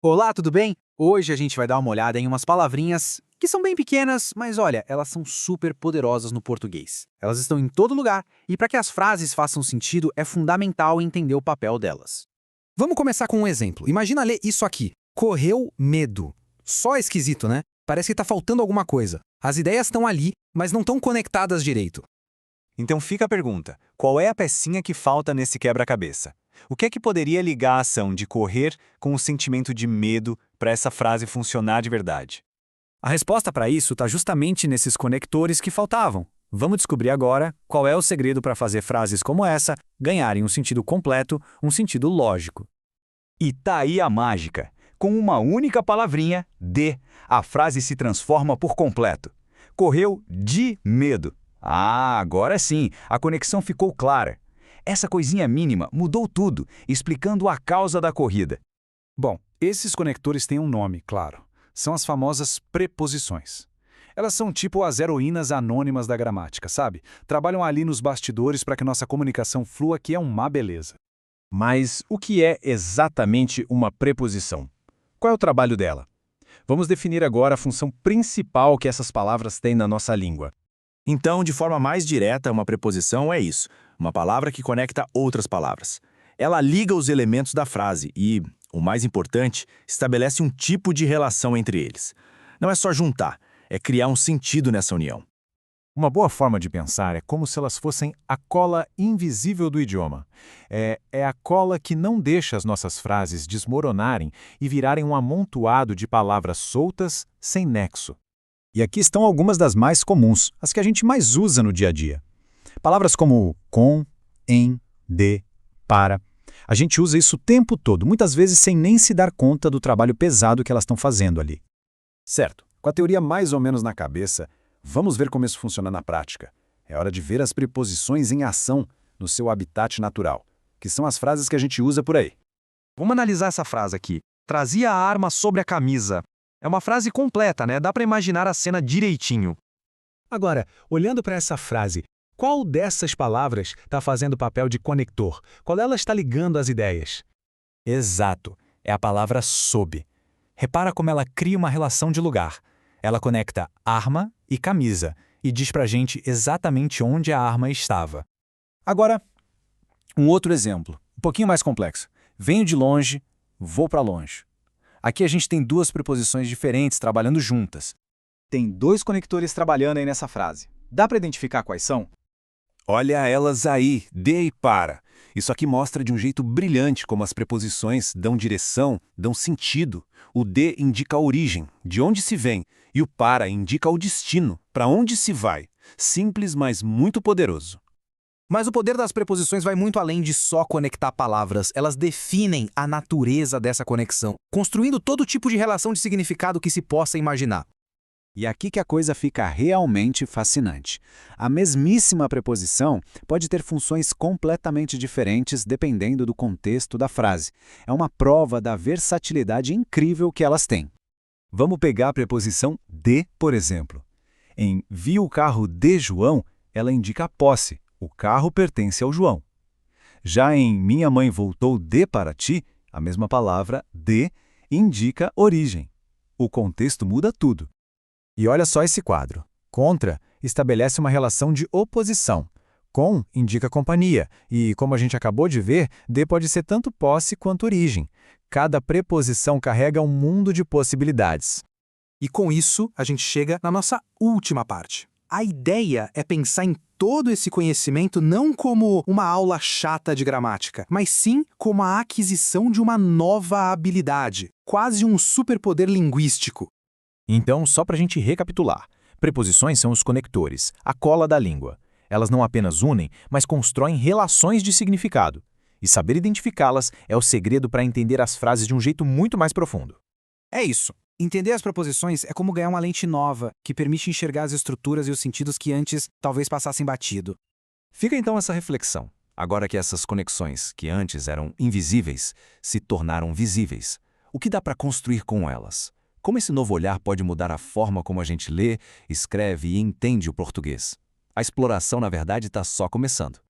Olá, tudo bem? Hoje a gente vai dar uma olhada em umas palavrinhas que são bem pequenas, mas olha, elas são super poderosas no português. Elas estão em todo lugar e para que as frases façam sentido é fundamental entender o papel delas. Vamos começar com um exemplo. Imagina ler isso aqui. Correu medo. Só esquisito, né? Parece que tá faltando alguma coisa. As ideias estão ali, mas não estão conectadas direito. Então fica a pergunta: qual é a pecinha que falta nesse quebra-cabeça? O que é que poderia ligar a ação de correr com o sentimento de medo para essa frase funcionar de verdade? A resposta para isso está justamente nesses conectores que faltavam. Vamos descobrir agora qual é o segredo para fazer frases como essa ganharem um sentido completo, um sentido lógico. E tá aí a mágica. Com uma única palavrinha, de, a frase se transforma por completo. Correu de medo. Ah, agora sim, a conexão ficou clara. Essa coisinha mínima mudou tudo, explicando a causa da corrida. Bom, esses conectores têm um nome, claro. São as famosas preposições. Elas são tipo as heroínas anônimas da gramática, sabe? Trabalham ali nos bastidores para que nossa comunicação flua, que é uma beleza. Mas o que é exatamente uma preposição? Qual é o trabalho dela? Vamos definir agora a função principal que essas palavras têm na nossa língua. Então, de forma mais direta, uma preposição é isso, uma palavra que conecta outras palavras. Ela liga os elementos da frase e, o mais importante, estabelece um tipo de relação entre eles. Não é só juntar, é criar um sentido nessa união. Uma boa forma de pensar é como se elas fossem a cola invisível do idioma. É a cola que não deixa as nossas frases desmoronarem e virarem um amontoado de palavras soltas, sem nexo. E aqui estão algumas das mais comuns, as que a gente mais usa no dia a dia. Palavras como com, em, de, para. A gente usa isso o tempo todo, muitas vezes sem nem se dar conta do trabalho pesado que elas estão fazendo ali. Certo, com a teoria mais ou menos na cabeça, vamos ver como isso funciona na prática. É hora de ver as preposições em ação no seu habitat natural, que são as frases que a gente usa por aí. Vamos analisar essa frase aqui. Trazia a arma sobre a camisa. É uma frase completa, né? Dá para imaginar a cena direitinho. Agora, olhando para essa frase, qual dessas palavras está fazendo o papel de conector? Qual delas está ligando as ideias? Exato, é a palavra sob. Repara como ela cria uma relação de lugar. Ela conecta arma e camisa e diz pra gente exatamente onde a arma estava. Agora, um outro exemplo, um pouquinho mais complexo. Venho de longe, vou para longe. Aqui a gente tem duas preposições diferentes trabalhando juntas. Tem dois conectores trabalhando aí nessa frase. Dá para identificar quais são? Olha elas aí, de e para. Isso aqui mostra de um jeito brilhante como as preposições dão direção, dão sentido. O de indica a origem, de onde se vem, e o para indica o destino, para onde se vai. Simples, mas muito poderoso. Mas o poder das preposições vai muito além de só conectar palavras. Elas definem a natureza dessa conexão, construindo todo tipo de relação de significado que se possa imaginar. E aqui que a coisa fica realmente fascinante. A mesmíssima preposição pode ter funções completamente diferentes dependendo do contexto da frase. É uma prova da versatilidade incrível que elas têm. Vamos pegar a preposição de, por exemplo. Em vi o carro de João, ela indica a posse. O carro pertence ao João. Já em minha mãe voltou de Paraty, a mesma palavra de indica origem. O contexto muda tudo. E olha só esse quadro. Contra estabelece uma relação de oposição. Com indica companhia e, como a gente acabou de ver, de pode ser tanto posse quanto origem. Cada preposição carrega um mundo de possibilidades. E com isso, a gente chega na nossa última parte. A ideia é pensar em todo esse conhecimento não como uma aula chata de gramática, mas sim como a aquisição de uma nova habilidade, quase um superpoder linguístico. Então, só para a gente recapitular, preposições são os conectores, a cola da língua. Elas não apenas unem, mas constroem relações de significado. E saber identificá-las é o segredo para entender as frases de um jeito muito mais profundo. É isso. Entender as preposições é como ganhar uma lente nova, que permite enxergar as estruturas e os sentidos que antes talvez passassem batido. Fica então essa reflexão, agora que essas conexões, que antes eram invisíveis, se tornaram visíveis. O que dá para construir com elas? Como esse novo olhar pode mudar a forma como a gente lê, escreve e entende o português? A exploração, na verdade, está só começando.